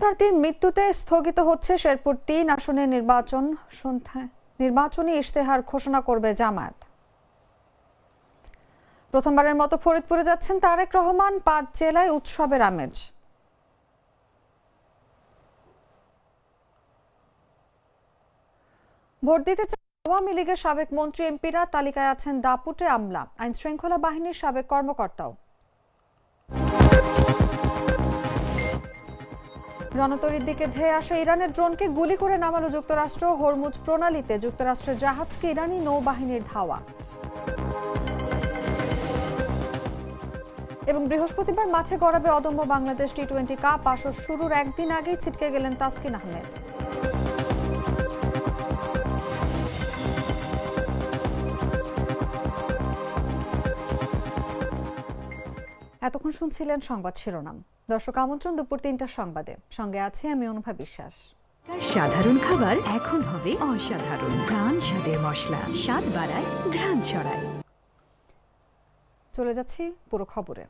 প্রার্থীর মৃত্যুতে স্থগিত হচ্ছে শেরপুর ৩ আসনের নির্বাচন। সন্ধ্যায় নির্বাচনী ইশতেহার ঘোষণা করবে জামায়াত। প্রথমবারের মতো ফরিদপুরে যাচ্ছেন তারেক রহমান। ৫ জেলায় উৎসবের আমেজ। ভোট দিতে আওয়ামী লীগের সাবেক মন্ত্রী এমপিরা, তালিকায় আছেন দাপুটে আমলা, আইন শৃঙ্খলা বাহিনীর সাবেক কর্মকর্তাও। রণতরীর দিকে ধেয়ে আসা ইরানের ড্রোনকে গুলি করে নামালো যুক্তরাষ্ট্র। হরমুজ প্রণালীতে যুক্তরাষ্ট্রের জাহাজকে ইরানি নৌবাহিনীর ধাওয়া। এবং বৃহস্পতিবার মাঠে গড়াবে অদম্য বাংলাদেশ টি-20 কাপ। আসর শুরুর একদিন আগেই ছিটকে গেলেন তাসকিন আহমেদ। এতক্ষণ শুনছিলেন সংবাদ শিরোনাম। দর্শক, আমন্ত্রণ দুপুর ৩টার সংবাদে। সঙ্গে আছে আমি অনুভা বিশ্বাস। সাধারণ খাবার এখন হবে অসাধারণ। প্রাণ স্বাদের মশলা, স্বাদ বাড়ায়, ঘ্রাণ ছড়ায়। চলে যাচ্ছি পুরো খবরে।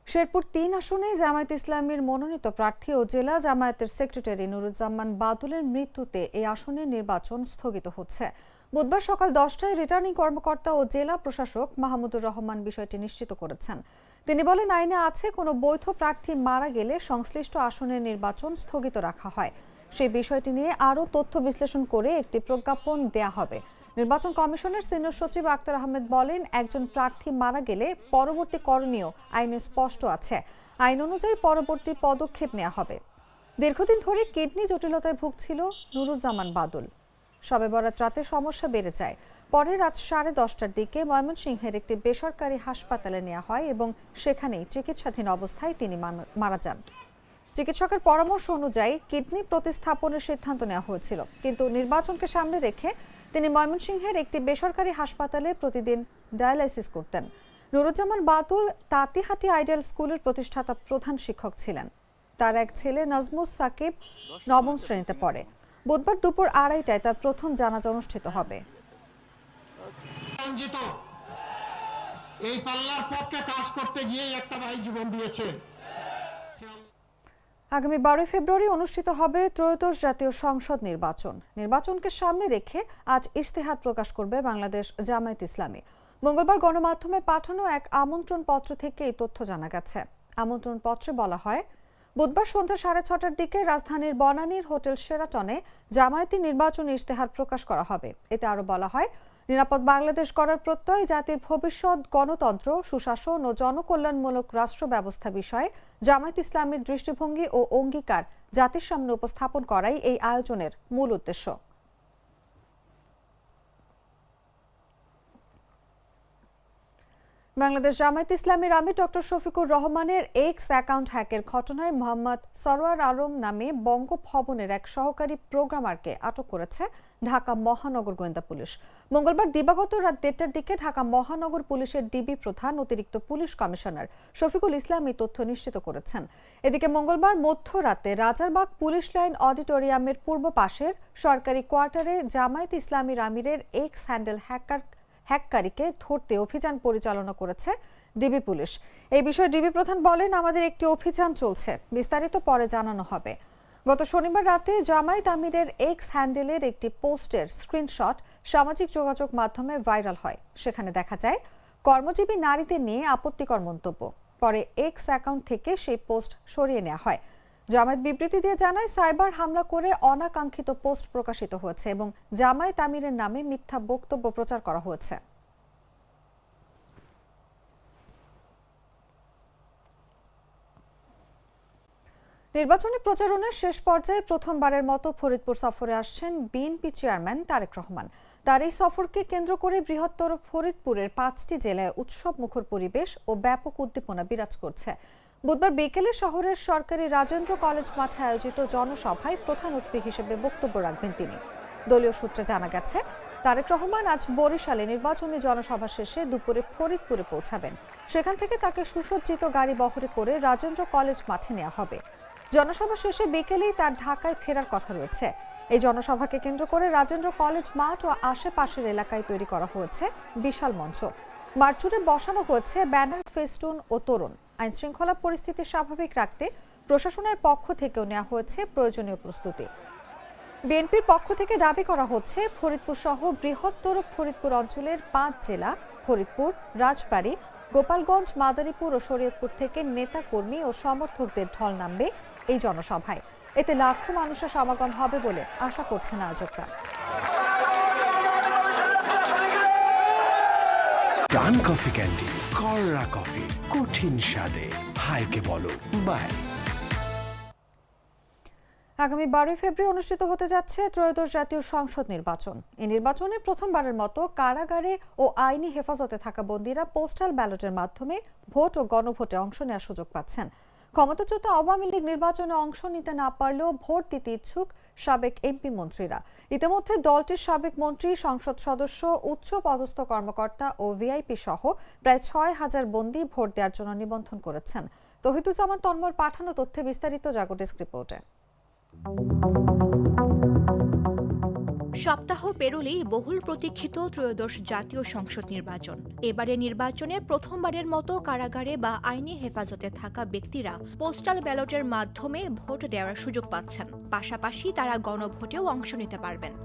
শেরপুর ৩ আসনে জামায়াত ইসলামীর মনোনীত প্রার্থী ও জেলা জামায়াতের সেক্রেটারি নুরুজ্জামান বাদুলের মৃত্যুতে এই আসনের নির্বাচন স্থগিত হচ্ছে। বুধবার সকাল 10টায় রিটার্নিং কর্মকর্তা ও জেলা প্রশাসক মাহমুদুর রহমান বিষয়টি নিশ্চিত করেছেন। তিনি বলেন, আইনে আছে কোনো বৈধ প্রার্থী মারা গেলে সংশ্লিষ্ট আসনের নির্বাচন স্থগিত রাখা হয়। সেই বিষয়টি নিয়ে আরও তথ্য বিশ্লেষণ করে একটি প্রজ্ঞাপন দেয়া হবে। নির্বাচন কমিশনের সিনিয়র সচিব আক্তার আহমেদ বলেন, একজন প্রার্থী মারা গেলে পরবর্তী করণীয় আইনে স্পষ্ট আছে। আইন অনুযায়ী পরবর্তী পদক্ষেপ নেওয়া হবে। দীর্ঘদিন ধরে কিডনি জটিলতায় ভুগছিল নুরুজ্জামান বাদুল। শবে বরাত রাতে সমস্যা বেড়ে যায়। পরে রাত 10:30টার দিকে ময়মনসিংহের একটি বেসরকারি হাসপাতালে নেওয়া হয় এবং সেখানেই চিকিৎসাধীন অবস্থায় তিনি মারা যান। চিকিৎসকের পরামর্শ অনুযায়ী কিডনি প্রতিস্থাপনের সিদ্ধান্ত নেওয়া হয়েছিল, কিন্তু নির্বাচনকে সামনে রেখে তিনি ময়মনসিংহের একটি বেসরকারি হাসপাতালে প্রতিদিন ডায়ালাইসিস করতেন। নুরুজ্জামান বাদুল তাঁতিহাটি আইডিয়াল স্কুলের প্রতিষ্ঠাতা প্রধান শিক্ষক ছিলেন। তার এক ছেলে নাজমুস সাকিব 9ম শ্রেণীতে পড়ে। বুধবার দুপুর 2:30টায় তার প্রথম জানাজা অনুষ্ঠিত হবে। এই পাল্লার পক্ষে কাজ করতে গিয়ে একটা ভাই জীবন দিয়েছে। আগামী 12 ফেব্রুয়ারি অনুষ্ঠিত হবে ত্রয়োদশ জাতীয় সংসদ নির্বাচন। নির্বাচনকে সামনে রেখে আজ ইশতেহার প্রকাশ করবে বাংলাদেশ জামায়াত ইসলামী। মঙ্গলবার গণমাধ্যমে পাঠানো এক আমন্ত্রণ পত্র থেকে এই তথ্য জানা গেছে। আমন্ত্রণ পত্রে বলা হয়, বুধবার সন্ধ্যা 6:30টার দিকে রাজধানীর বনানীর হোটেল শেরাটনে জামায়াতি নির্বাচনী ইশতেহার প্রকাশ করা হবে। এতে আরও বলা হয়, নিরাপদ বাংলাদেশ গড়ার প্রত্যয়, জাতির ভবিষ্যৎ, গণতন্ত্র, সুশাসন ও জনকল্যাণমূলক রাষ্ট্র ব্যবস্থা বিষয়ে জামায়াত ইসলামীর দৃষ্টিভঙ্গি ও অঙ্গীকার জাতির সামনে উপস্থাপন করাই এই আয়োজনের মূল উদ্দেশ্য। বাংলাদেশ জামায়াত ইসলামীর আমির ডক্টর শফিকুর রহমানের এক্স অ্যাকাউন্ট হ্যাকের ঘটনায় মোহাম্মদ সরওয়ার আলম নামে বঙ্গভবনের এক সহকারী প্রোগ্রামারকে আটক করেছে ঢাকা মহানগর গোয়েন্দা পুলিশ। মঙ্গলবার দিবাগত রাত 1টার দিকে ঢাকা মহানগর পুলিশের ডিবি প্রধান অতিরিক্ত পুলিশ কমিশনার শফিকুল ইসলাম এই তথ্য নিশ্চিত করেছেন। এদিকে মঙ্গলবার মধ্যরাতে রাজারবাগ পুলিশ লাইন অডিটোরিয়ামের পূর্ব পাশের সরকারি কোয়ার্টারে জামায়াত ইসলামীর আমিরের এক্স হ্যান্ডেল হ্যাককারীকে ধরতে অভিযান পরিচালনা করেছে ডিবি পুলিশ। এই বিষয়ে ডিবি প্রধান বলেন, আমাদের একটি অভিযান চলছে, বিস্তারিত পরে জানানো হবে। গত শনিবার রাতে জামায়াত আমিরের এক্স হ্যান্ডেলের একটি পোস্টের স্ক্রিনশট সামাজিক যোগাযোগ মাধ্যমে ভাইরাল হয়। সেখানে দেখা যায় কর্মজীবী নারীদের নিয়ে আপত্তিকর মন্তব্য। পরে এক্স অ্যাকাউন্ট থেকে সেই পোস্ট সরিয়ে নেওয়া হয়। জামায়াত বিবৃতি দিয়ে জানায়, সাইবার হামলা করে অনাকাঙ্ক্ষিত পোস্ট প্রকাশিত হয়েছে এবং জামায়াত আমিরের নামে মিথ্যা বক্তব্য প্রচার করা হয়েছে। নির্বাচনী প্রচারণার শেষ পর্যায়ে প্রথমবারের মতো ফরিদপুর সফরে আসছেন বিএনপি চেয়ারম্যান তারেক রহমান। তার এই সফরকে কেন্দ্র করে বৃহত্তর ফরিদপুরের 5টি জেলায় উৎসব মুখর পরিবেশ ও ব্যাপক উদ্দীপনা বিরাজ করছে। বুধবার বিকেলে শহরের সরকারি রাজেন্দ্র কলেজ মাঠে আয়োজিত জনসভায় প্রধান অতিথি হিসেবে বক্তব্য রাখবেন তিনি। দলীয় সূত্রে জানা গেছে, তারেক রহমান আজ বরিশালে নির্বাচনী জনসভা শেষে দুপুরে ফরিদপুরে পৌঁছাবেন। সেখান থেকে তাকে সুসজ্জিত গাড়ি বহরে করে রাজেন্দ্র কলেজ মাঠে নেওয়া হবে। জনসভা শেষে বিকেলেই তার ঢাকায় ফেরার কথা রয়েছে। এই জনসভাকে কেন্দ্র করে রাজেন্দ্র কলেজ মাঠ ও আশেপাশের এলাকায় তৈরি করা হয়েছে বিশাল মঞ্চ। মাঠ জুড়ে বসানো হয়েছে ব্যানার, ফেস্টুন ও তোরণ। আইন শৃঙ্খলা পরিস্থিতি স্বাভাবিক রাখতে প্রশাসনের পক্ষ থেকেও নেওয়া হয়েছে প্রয়োজনীয় প্রস্তুতি। বিএনপির পক্ষ থেকে দাবি করা হচ্ছে ফরিদপুর সহ বৃহত্তর ফরিদপুর অঞ্চলের 5 জেলা ফরিদপুর, রাজবাড়ী, গোপালগঞ্জ, মাদারীপুর ও শরীয়তপুর থেকে নেতাকর্মী ও সমর্থকদের ঢল নামবে এই জনসভায়। এতে লাখো মানুষের সমাগম হবে বলে আশা করছেন আয়োজকরা। প্রাণ কফি ক্যান্ডি, কররা কফি, কঠিন স্বাদে, হাইকে বলো বাই। আগামী 12 ফেব্রুয়ারি অনুষ্ঠিত হতে যাচ্ছে ত্রয়োদশ জাতীয় সংসদ নির্বাচন। এই নির্বাচনে প্রথমবারের মতো কারাগারে ও আইনি হেফাজতে থাকা বন্দীরা পোস্টাল ব্যালটের মাধ্যমে ভোট ও গণভোটে অংশ নেওয়ার সুযোগ পাচ্ছেন। ক্ষমতাচ্যুত আওয়ামী লীগ নির্বাচনে অংশ নিতে না পারলেও ভোট দিতে ইচ্ছুক সাবেক এমপি মন্ত্রীরা। ইতিমধ্যে দলটির সাবেক মন্ত্রী, সংসদ সদস্য, উচ্চ পদস্থ কর্মকর্তা ও ভিআইপি সহ প্রায় 6,000 বন্দী ভোট দেওয়ার জন্য নিবন্ধন করেছেন। তৌহিদুজ্জামান তন্ময়ের পাঠানো তথ্যে বিস্তারিত জাগো ডেস্ক রিপোর্টে। সপ্তাহ পেরোলেই বহুল প্রতীক্ষিত ত্রয়োদশ জাতীয় সংসদ নির্বাচন। এবারে নির্বাচনে প্রথমবারের মতো কারাগারে বা আইনি হেফাজতে থাকা ব্যক্তিরা পোস্টাল ব্যালটের মাধ্যমে ভোট দেওয়ার সুযোগ পাচ্ছেন। পাশাপাশি তারা গণভোটেও অংশ নিতে পারবেন।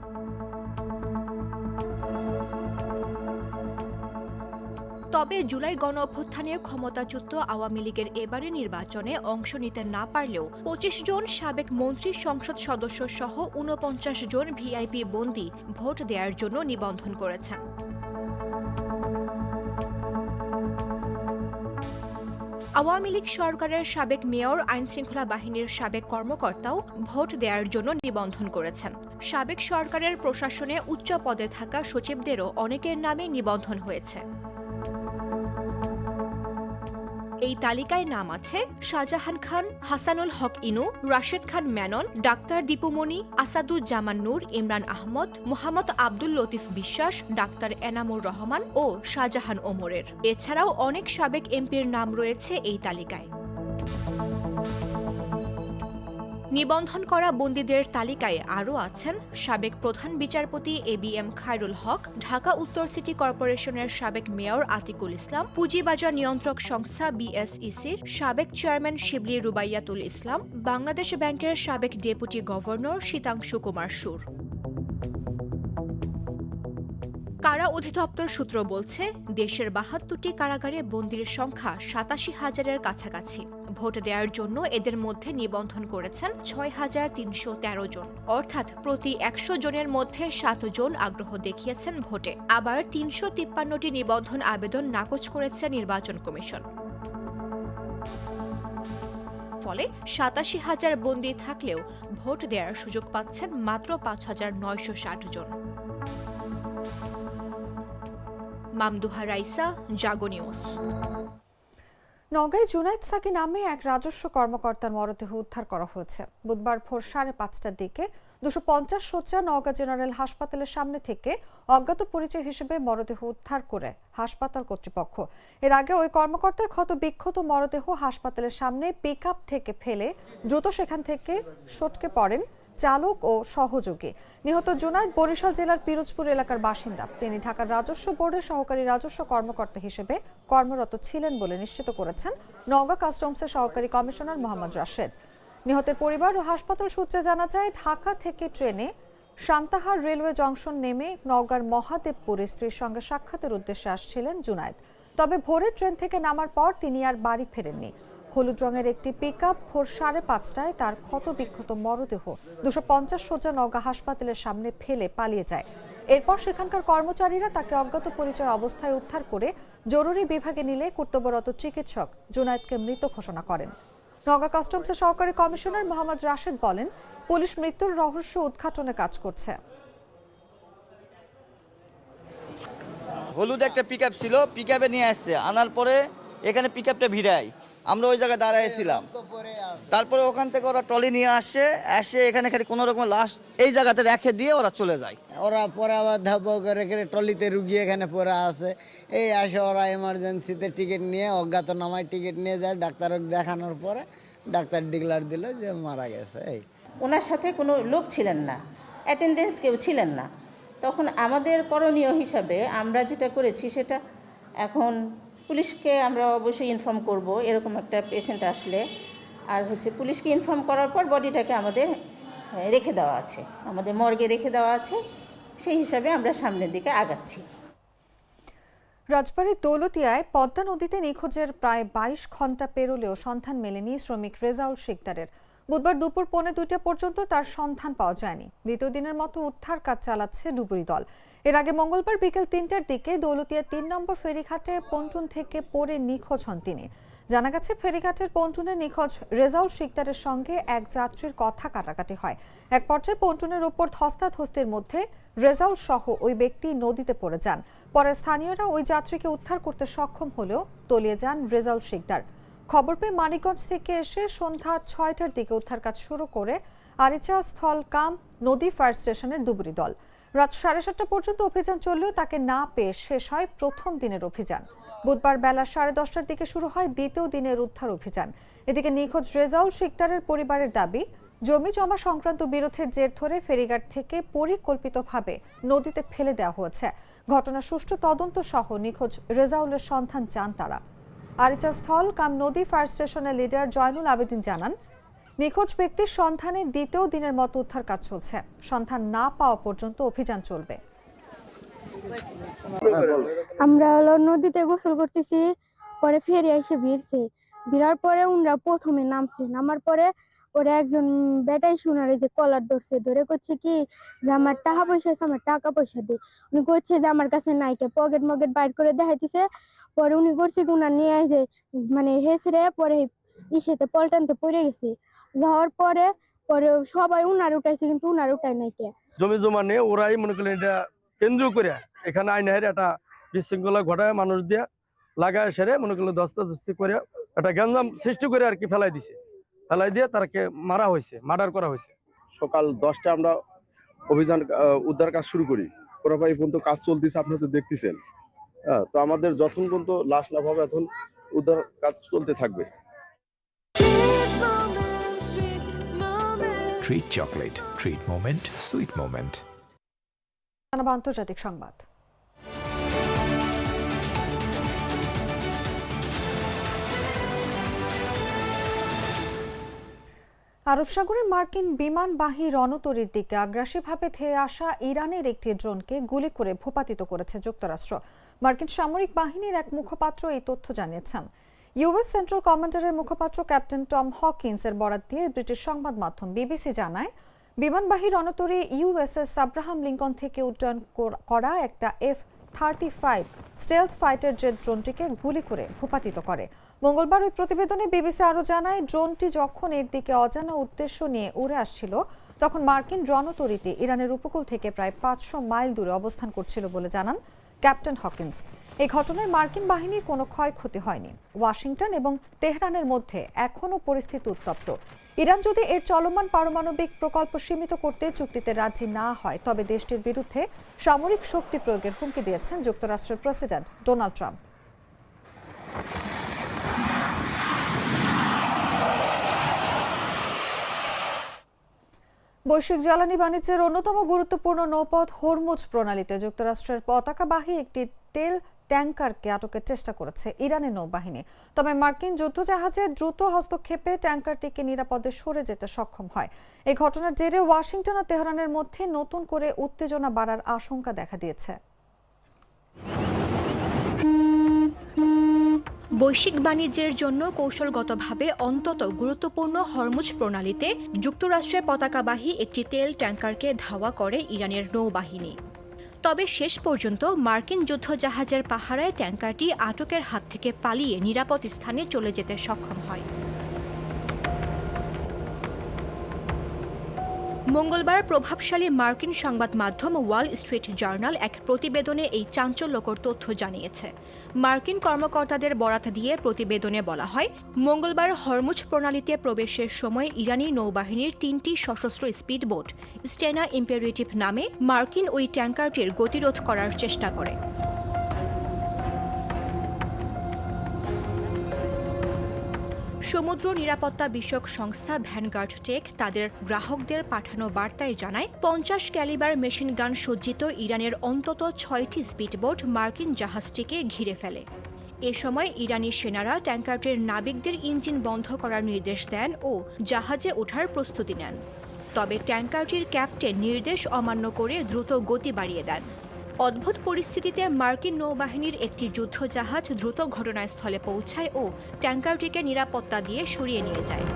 তবে জুলাই গণ অভ্যুত্থানে ক্ষমতাচ্যুত আওয়ামী লীগের এবারে নির্বাচনে অংশ নিতে না পারলেও 25 জন সাবেক মন্ত্রী, সংসদ সদস্য সহ 49 জন ভিআইপি বন্দী ভোট দেওয়ার জন্য নিবন্ধন করেছেন। আওয়ামী লীগ সরকারের সাবেক মেয়র, আইনশৃঙ্খলা বাহিনীর সাবেক কর্মকর্তাও ভোট দেওয়ার জন্য নিবন্ধন করেছেন। সাবেক সরকারের প্রশাসনে উচ্চ পদে থাকা সচিবদেরও অনেকের নামে নিবন্ধন হয়েছে। এই তালিকায় নাম আছে শাহজাহান খান, হাসানুল হক ইনু, রাশেদ খান মেনন, ডাক্তার দীপুমণি, আসাদুজ্জামান নূর, ইমরান আহমদ, মোহাম্মদ আব্দুল লতিফ বিশ্বাস, ডাক্তার এনামুর রহমান ও শাহজাহান ওমরের। এছাড়াও অনেক সাবেক এমপির নাম রয়েছে এই তালিকায়। নিবন্ধন করা বন্দীদের তালিকায় আরও আছেন সাবেক প্রধান বিচারপতি ABM খায়রুল হক, ঢাকা উত্তর সিটি কর্পোরেশনের সাবেক মেয়র আতিকুল ইসলাম, পুঁজিবাজার নিয়ন্ত্রক সংস্থা BSECর সাবেক চেয়ারম্যান শিবলি রুবাইয়াতুল ইসলাম, বাংলাদেশ ব্যাংকের সাবেক ডেপুটি গভর্নর শীতাংশু কুমার সুর। কারা অধিদপ্তর সূত্র বলছে, দেশের 72টি কারাগারে বন্দীর সংখ্যা 87,000-এর কাছাকাছি। ভোট দেওয়ার জন্য এদের মধ্যে নিবন্ধন করেছেন 6,313 জন, অর্থাৎ প্রতি 100 জনের মধ্যে 7 জন আগ্রহ দেখিয়েছেন ভোটে। আবার 353টি নিবন্ধন আবেদন নাকচ করেছে নির্বাচন কমিশন। ফলে 87,000 বন্দী থাকলেও ভোট দেওয়ার সুযোগ পাচ্ছেন মাত্র 5,960 জন। মামদুহা রাইসা, জাগো নিউজ। নওগাঁয় জুনাইদ সাকি নামে এক রাজস্ব কর্মকর্তার মরদেহ উদ্ধার করা হয়েছে। বুধবার ভোর 5:30টার দিকে 250 শয্যা নওগাঁ জেনারেল হাসপাতালের সামনে থেকে অজ্ঞাত পরিচয় হিসেবে মরদেহ উদ্ধার করে হাসপাতাল কর্তৃপক্ষ। এর আগে ওই কর্মকর্তার ক্ষত বিক্ষত মরদেহ হাসপাতালের সামনে পিকআপ থেকে ফেলে দ্রুত সেখান থেকে সটকে পড়েন চালক ও সহযোগী। নিহত জুনাইদ বরিশাল জেলার পিরোজপুর এলাকার বাসিন্দা। তিনি ঢাকার রাজস্ব বোর্ডের সহকারী রাজস্ব কর্মকর্তা হিসেবে কর্মরত ছিলেন বলে নিশ্চিত করেছেন নওগাঁ কাস্টমসের সহকারী কমিশনার মোহাম্মদ রাশেদ। নিহতের পরিবার ও হাসপাতাল সূত্রে জানা যায়, ঢাকা থেকে ট্রেনে সান্তাহার রেলওয়ে জংশন নেমে নওগাঁর মহাদেবপুরে স্ত্রীর সঙ্গে সাক্ষাতের উদ্দেশ্যে আসছিলেন জুনাইদ। তবে ভোরে ট্রেন থেকে নামার পর তিনি আর বাড়ি ফেরেননি। হলুদ রঙের একটি পিকআপ ভোর 5:30টায় তার ক্ষত বিক্ষত মরদেহ 250 শয্যা নওগাঁ হাসপাতালের সামনে ফেলে পালিয়ে যায়। এরপর সেখানকার কর্মচারীরা তাকে অজ্ঞাত পরিচয় অবস্থায় উদ্ধার করে জরুরি বিভাগে নিলে কর্তব্যরত চিকিৎসক জুনাইদকে মৃত ঘোষণা করেন। নওগাঁ কাস্টমসের সহকারী কমিশনার মোহাম্মদ রাশেদ বলেন, পুলিশ মৃত্যুর রহস্য উদ্ঘাটনে কাজ করছে। হলুদ একটা পিকআপ ছিল, পিকআপে নিয়ে আসছে, আনার পরে এখানে পিকআপটা ভিড়াই, আমরা ওই জায়গায় দাঁড়াইছিলাম। তারপরে ওখান থেকে ওরা ট্রলি নিয়ে আসে এখানে খালি কোনো রকম লাশ এই জায়গাতে রেখে দিয়ে ওরা চলে যায়। ওরা পরে আবার ধাপ করে ট্রলিতে রুগী এখানে পরে আছে। এই আসে ওরা এমার্জেন্সিতে টিকিট নিয়ে অজ্ঞাত নামায় টিকিট নিয়ে যায়। ডাক্তারকে দেখানোর পরে ডাক্তার ডিক্লার দিল যে মারা গেছে। এই ওনার সাথে কোনো লোক ছিলেন না, অ্যাটেন্ডেন্স কেউ ছিলেন না। তখন আমাদের করণীয় হিসাবে আমরা যেটা করেছি সেটা, এখন পুলিশকে আমরা অবশ্যই ইনফর্ম করব এরকম একটা পেশেন্ট আসলে। আর পুলিশকে ইনফর্ম করার পর বডিটাকে আমাদের রেখে দেওয়া আছে, আমাদের মর্গে রেখে দেওয়া আছে। সেই হিসাবে আমরা সামনের দিকে আগাচ্ছি। রাজবাড়ীর দৌলতিয়ায় পদ্মা নদীতে নিখোঁজের প্রায় 22 ঘন্টা পেরোলেও সন্ধান মেলেনি শ্রমিক রেজাউল শিকদারের। বুধবার দুপুর 1:45 পর্যন্ত তার সন্ধান পাওয়া যায়নি। দ্বিতীয় দিনের মতো উদ্ধার কাজ চালাচ্ছে ডুবুরি দল। এর আগে মঙ্গলবার বিকেল 3টার দিকে দৌলতিয়া 3 নম্বর ফেরিঘাটে পন্টুন থেকে পড়ে নিখোঁজ হন তিনি। জানা গেছে, ফেরিঘাটের পন্টুনে নিখোঁজ রেজাউল শিকদারের সঙ্গে এক যাত্রীর কথা কাটাকাটি হয়। এক পর্যায়ে পন্টুনের উপর ধস্তাধস্তির মধ্যে রেজাউল সহ ওই ব্যক্তি নদীতে পড়ে যান। পরে স্থানীয়রা ওই যাত্রীকে উদ্ধার করতে সক্ষম হলেও তলিয়ে যান রেজাউল শিকদার। খবর পেয়ে মানিকগঞ্জ থেকে এসে সন্ধ্যা 6টার দিকে উদ্ধার কাজ শুরু করে আরিচা স্থল কাম নদী ফায়ার স্টেশনের ডুবুরি দল। রাত 7:30 পর্যন্ত অভিযান চললেও তাকে না পেয়ে শেষ হয় প্রথম দিনের অভিযান। বুধবার বেলা 10:30টার দিকে শুরু হয় দ্বিতীয় দিনের উদ্ধার অভিযান। এদিকে নিখোঁজ রেজাউল শিকদারের পরিবারের দাবি, জমি জমা সংক্রান্ত বিরোধের জের ধরে ফেরিঘাট থেকে পরিকল্পিতভাবে নদীতে ফেলে দেওয়া হয়েছে। ঘটনার সুষ্ঠু তদন্ত সহ নিখোঁজ রেজাউলের সন্ধান চান তারা। আরিচা স্থল কাম নদী ফায়ার স্টেশনের লিডার জয়নুল আবেদিন জানান, নিখোঁজ ব্যক্তির সন্ধানে দ্বিতীয় দিনের মতো উদ্ধার কাজ চলছে। সন্ধান না পাওয়া পর্যন্ত অভিযান চলবে। আমরা নদীতে গোসল করতেছি, পরে ফেরি এসে ভিড়ছে। ভিড়ার পরে উনরা প্রথমে নামছে, নামার পরে ওরা একজন বেটাই শোনারে যে কলার ধরছে, ধরে করছে কি যে আমার টাকা পয়সা আছে, আমার টাকা পয়সা দে। উনি করছে যে আমার কাছে নাইকে, পকেট মকেট বাইর করে দেখাইতেছে। পরে উনি করছে কি উনার নিয়ে যে হেসরে পরে ইসেতে পল্টানতে পড়ে গেছে। যাওয়ার পরে পরে সবাই উনার উঠাইছে, কিন্তু উনার উঠাই নাইকে। জমি জমা নিয়ে ওরাই মনে করলেন এটা কেন্দ্র করে এখানে আইনের একটা বিশৃঙ্খলা ঘটায় মানুষ দিয়ে লাগায় সেরে মনে করলো দস্তাদস্তি করে একটা গ্যাঞ্জাম সৃষ্টি করে আর কি ফেলাই দিয়ে তারকে মারা হয়েছে, মার্ডার করা হয়েছে। সকাল 10টায় আমরা অভিযান উদ্ধার কাজ শুরু করি। পুরোপাই পর্যন্ত কাজ চলতেছে, আপনারা তো দেখতেছেন। তো আমাদের যখন পর্যন্ত লাশ না পাবে এখন উদ্ধার কাজ চলতে থাকবে। Treat chocolate, treat moment, sweet moment. আন্তর্জাতিক সংবাদ। আরব সাগরে মার্কিন বিমানবাহী রণতরীর দিকে আগ্রাসীভাবে ধেয়ে আসা ইরানের একটি ড্রোনকে গুলি করে ভূপাতিত করেছে যুক্তরাষ্ট্র। মার্কিন সামরিক বাহিনীর এক মুখপাত্র এই তথ্য জানিয়েছেন। ইউএস সেন্ট্রাল কমান্ডারের মুখপাত্র ক্যাপ্টেন টম হকিন্সের বরাত দিয়ে ব্রিটিশ সংবাদ মাধ্যম বিবিসি জানায়, বিমানবাহী রণতরী ইউএসএস আব্রাহাম লিঙ্কন থেকে উড্ডয়ন করা একটা F-35 স্টেলথ ফাইটার জেট ড্রোনটিকে গুলি করে ভূপাতিত করে। মঙ্গলবার ওই প্রতিবেদনে বিবিসি আরও জানায়, ড্রোনটি যখন এর দিকে অজানা উদ্দেশ্য নিয়ে উড়ে আসছিল তখন মার্কিন রণতরীটি ইরানের উপকূল থেকে প্রায় 500 মাইল দূরে অবস্থান করছিল বলে জানান ক্যাপ্টেন হকিন্স। এই ঘটনায় মার্কিন বাহিনীর কোনো ক্ষয়ক্ষতি হয়নি। ওয়াশিংটন এবং তেহরানের মধ্যে এখনও পরিস্থিতি উত্তপ্ত। ইরান যদি এর চলমান পারমাণবিক প্রকল্প সীমিত করতে চুক্তিতে রাজি না হয় তবে দেশটির বিরুদ্ধে সামরিক শক্তি প্রয়োগের হুমকি দিয়েছেন যুক্তরাষ্ট্রের প্রেসিডেন্ট ডোনাল্ড ট্রাম্প। বৈশ্বিক জ্বালানি বাণিজ্যের অন্যতম গুরুত্বপূর্ণ নৌপথ হরমুজ প্রণালীতে যুক্তরাষ্ট্রের পতাকাবাহী একটি তেল ট্যাঙ্কারকে আটকের চেষ্টা করেছে ইরানের নৌবাহিনী। তবে মার্কিন যুদ্ধজাহাজের দ্রুত হস্তক্ষেপে ট্যাঙ্কারটিকে নিরাপদে সরে যেতে সক্ষম হয়। এই ঘটনার জেরে ওয়াশিংটন ও তেহরানের মধ্যে নতুন করে উত্তেজনা বাড়ার আশঙ্কা দেখা দিয়েছে। বৈশ্বিক বাণিজ্যের জন্য কৌশলগতভাবে অন্তত গুরুত্বপূর্ণ হরমুজ প্রণালীতে যুক্তরাষ্ট্রের পতাকাবাহী একটি তেল ট্যাঙ্কারকে ধাওয়া করে ইরানের নৌবাহিনী। তবে শেষ পর্যন্ত মার্কিন যুদ্ধজাহাজের পাহারায় ট্যাঙ্কারটি আটকের হাত থেকে পালিয়ে নিরাপদ স্থানে চলে যেতে সক্ষম হয়। মঙ্গলবার প্রভাবশালী মার্কিন সংবাদ মাধ্যম ওয়াল স্ট্রিট জার্নাল এক প্রতিবেদনে এই চাঞ্চল্যকর তথ্য জানিয়েছে। মার্কিন কর্মকর্তাদের বরাত দিয়ে প্রতিবেদনে বলা হয়, মঙ্গলবার হরমুজ প্রণালীতে প্রবেশের সময় ইরানি নৌবাহিনীর 3টি সশস্ত্র স্পিডবোট স্টেনা ইম্পেরেটিভ নামে মার্কিন ওই ট্যাঙ্কারটির গতিরোধ করার চেষ্টা করে। সমুদ্র নিরাপত্তা বিষয়ক সংস্থা ভ্যানগার্ড টেক তাদের গ্রাহকদের পাঠানো বার্তায় জানায়, 50 ক্যালিবার মেশিন গান সজ্জিত ইরানের অন্তত 6টি স্পিডবোট মার্কিন জাহাজটিকে ঘিরে ফেলে। এ সময় ইরানি সেনারা ট্যাঙ্কারটির নাবিকদের ইঞ্জিন বন্ধ করার নির্দেশ দেন ও জাহাজে ওঠার প্রস্তুতি নেন। তবে ট্যাঙ্কারটির ক্যাপ্টেন নির্দেশ অমান্য করে দ্রুত গতি বাড়িয়ে দেন। অদ্ভুত পরিস্থিতিতে মার্কিন নৌবাহিনীর একটি যুদ্ধজাহাজ দ্রুত ঘটনাস্থলে পৌঁছায় ও ট্যাঙ্কারটিকে নিরাপত্তা দিয়ে সরিয়ে নিয়ে যায়।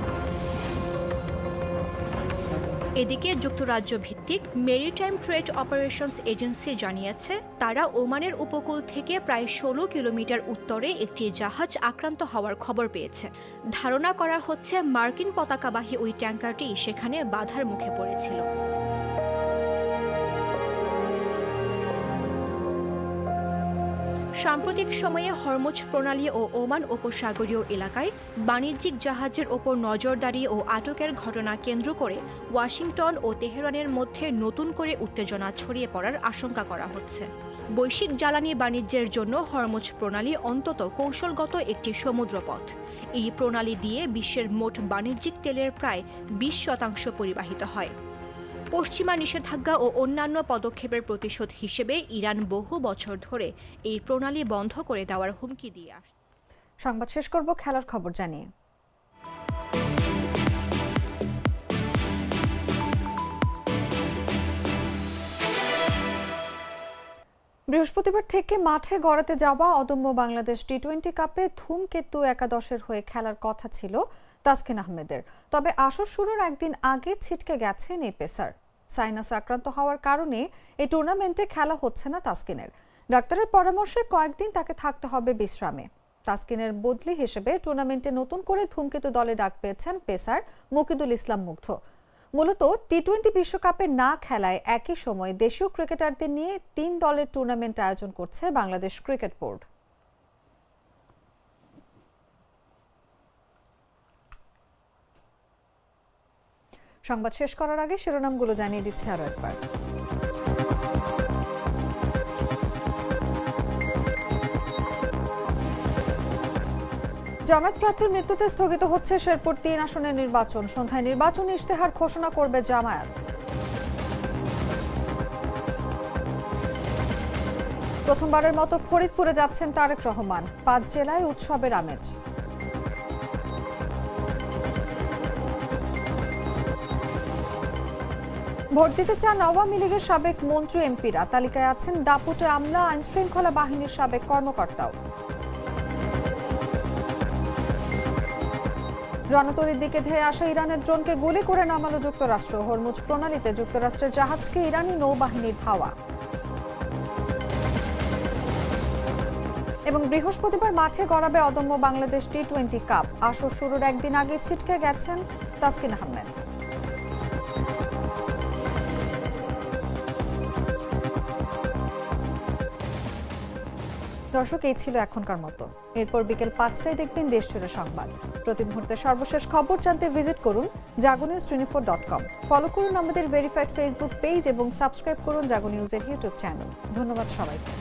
এদিকে যুক্তরাজ্য ভিত্তিক মেরিটাইম ট্রেড অপারেশনস এজেন্সি জানিয়েছে, তারা ওমানের উপকূল থেকে প্রায় 16 কিলোমিটার উত্তরে একটি জাহাজ আক্রান্ত হওয়ার খবর পেয়েছে। ধারণা করা হচ্ছে মার্কিন পতাকাবাহী ওই ট্যাঙ্কারটি সেখানে বাধার মুখে পড়েছিল। সাম্প্রতিক সময়ে হরমুজ প্রণালী ও ওমান উপসাগরীয় এলাকায় বাণিজ্যিক জাহাজের ওপর নজরদারি ও আটকের ঘটনা কেন্দ্র করে ওয়াশিংটন ও তেহরানের মধ্যে নতুন করে উত্তেজনা ছড়িয়ে পড়ার আশঙ্কা করা হচ্ছে। বৈশ্বিক জ্বালানি বাণিজ্যের জন্য হরমুজ প্রণালী অন্তত কৌশলগত একটি সমুদ্রপথ। এই প্রণালী দিয়ে বিশ্বের মোট বাণিজ্যিক তেলের প্রায় 20% পরিবাহিত হয়। পশ্চিমা নিষেধাজ্ঞা ও অন্যান্য পদক্ষেপের প্রতিশোধ হিসেবে ইরান বহু বছর ধরে এই প্রণালী বন্ধ করে দেওয়ার হুমকি দিয়ে আসছে। সংবাদ শেষ করব খেলার খবর জানিয়ে। বৃহস্পতিবার থেকে মাঠে গড়াতে যাওয়া অদম্য বাংলাদেশ টি-20 কাপে ধূমকেতু একাদশের হয়ে খেলার কথা ছিল তাসকিন আহমেদের। তবে আসর শুরুর একদিন আগে ছিটকে গেছেন এই পেসার। সাইনাস আক্রান্ত হওয়ার কারণে এই টুর্নামেন্টে খেলা হচ্ছে না তাসকিনের। ডাক্তারের পরামর্শে কয়েকদিন তাকে থাকতে হবে বিশ্রামে। তাসকিনের বদলি হিসেবে টুর্নামেন্টে নতুন করে ধূমকেতু দলে ডাক পেয়েছেন পেসার মুকিদুল ইসলাম মুগ্ধ। মূলত টি-20 বিশ্বকাপে না খেলায় একই সময় দেশীয় ক্রিকেটারদের নিয়ে 3 দলের টুর্নামেন্ট আয়োজন করছে বাংলাদেশ ক্রিকেট বোর্ড। সংবাদ শেষ করার আগে শিরোনামগুলো জানিয়ে দিচ্ছে আরো একবার। জামায়াত প্রার্থীর মৃত্যুতে স্থগিত হচ্ছে শেরপুর 3 আসনের নির্বাচন। সন্ধ্যায় নির্বাচনী ইশতেহার ঘোষণা করবে জামায়াত। প্রথমবারের মতো ফরিদপুরে যাচ্ছেন তারেক রহমান। 5 জেলায় উৎসবের আমেজ। ভোট দিতে চান আওয়ামী লীগের সাবেক মন্ত্রী এমপিরা। তালিকায় আছেন দাপুটে আমলা আইন শৃঙ্খলা বাহিনীর সাবেক কর্মকর্তাও। রণতরীর দিকে ধেয়ে আসা ইরানের ড্রোনকে গুলি করে নামালো যুক্তরাষ্ট্র। হরমুজ প্রণালীতে যুক্তরাষ্ট্রের জাহাজকে ইরানি নৌবাহিনীর ধাওয়া। এবং বৃহস্পতিবার মাঠে গড়াবে অদম্য বাংলাদেশ টি-20 কাপ। আসর শুরুর একদিন আগে ছিটকে গেছেন তাসকিন আহমেদ। দর্শক, এই ছিল এখনকার মতো। এরপর বিকেল 5টায় দেখবেন দেশজুড়ে সংবাদ। প্রতি মুহূর্তে সর্বশেষ খবর জানতে ভিজিট করুন jagonews24.com। ফলো করুন আমাদের ভেরিফাইড ফেসবুক পেজ এবং সাবস্ক্রাইব করুন জাগো নিউজের ইউটিউব চ্যানেল। ধন্যবাদ সবাইকে।